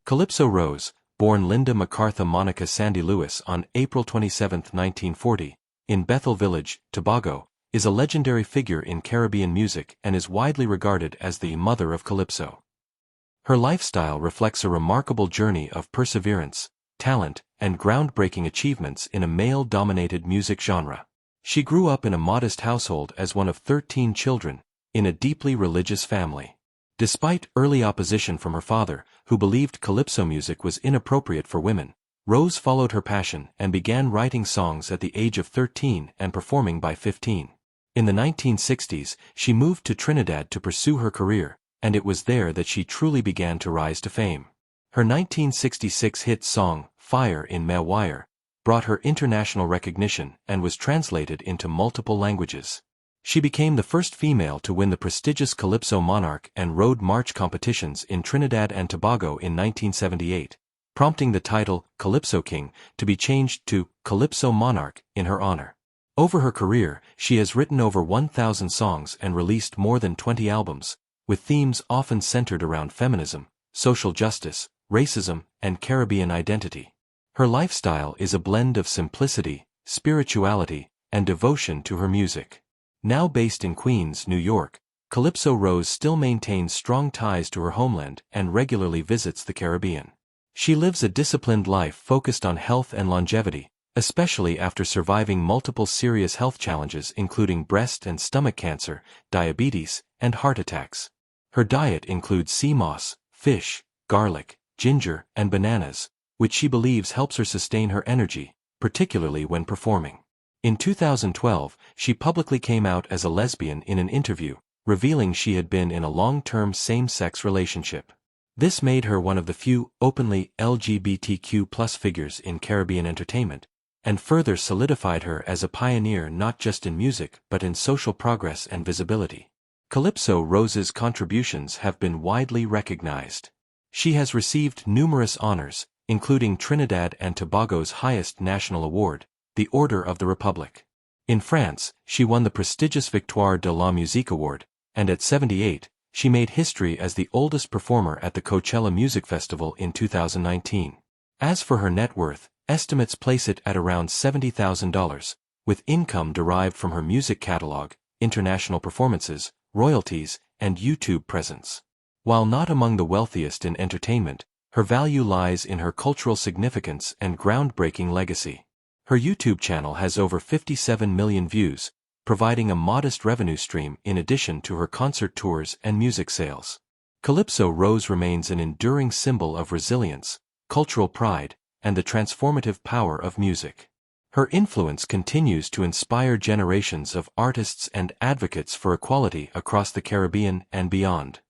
Calypso Rose, born Linda MacArthur Monica Sandy Lewis on April 27, 1940, in Bethel Village, Tobago, is a legendary figure in Caribbean music and is widely regarded as the mother of Calypso. Her lifestyle reflects a remarkable journey of perseverance, talent, and groundbreaking achievements in a male-dominated music genre. She grew up in a modest household as one of 13 children, in a deeply religious family. Despite early opposition from her father, who believed calypso music was inappropriate for women, Rose followed her passion and began writing songs at the age of 13 and performing by 15. In the 1960s, she moved to Trinidad to pursue her career, and it was there that she truly began to rise to fame. Her 1966 hit song, Fire in My Wire, brought her international recognition and was translated into multiple languages. She became the first female to win the prestigious Calypso Monarch and Road March competitions in Trinidad and Tobago in 1978, prompting the title, Calypso King, to be changed to Calypso Monarch in her honor. Over her career, she has written over 1,000 songs and released more than 20 albums, with themes often centered around feminism, social justice, racism, and Caribbean identity. Her lifestyle is a blend of simplicity, spirituality, and devotion to her music. Now based in Queens, New York, Calypso Rose still maintains strong ties to her homeland and regularly visits the Caribbean. She lives a disciplined life focused on health and longevity, especially after surviving multiple serious health challenges including breast and stomach cancer, diabetes, and heart attacks. Her diet includes sea moss, fish, garlic, ginger, and bananas, which she believes helps her sustain her energy, particularly when performing. In 2012, she publicly came out as a lesbian in an interview, revealing she had been in a long-term same-sex relationship. This made her one of the few openly LGBTQ+ figures in Caribbean entertainment, and further solidified her as a pioneer not just in music but in social progress and visibility. Calypso Rose's contributions have been widely recognized. She has received numerous honors, including Trinidad and Tobago's highest national award, the Order of the Republic. In France, she won the prestigious Victoire de la Musique Award, and at 78, she made history as the oldest performer at the Coachella Music Festival in 2019. As for her net worth, estimates place it at around $70,000, with income derived from her music catalog, international performances, royalties, and YouTube presence. While not among the wealthiest in entertainment, her value lies in her cultural significance and groundbreaking legacy. Her YouTube channel has over 57 million views, providing a modest revenue stream in addition to her concert tours and music sales. Calypso Rose remains an enduring symbol of resilience, cultural pride, and the transformative power of music. Her influence continues to inspire generations of artists and advocates for equality across the Caribbean and beyond.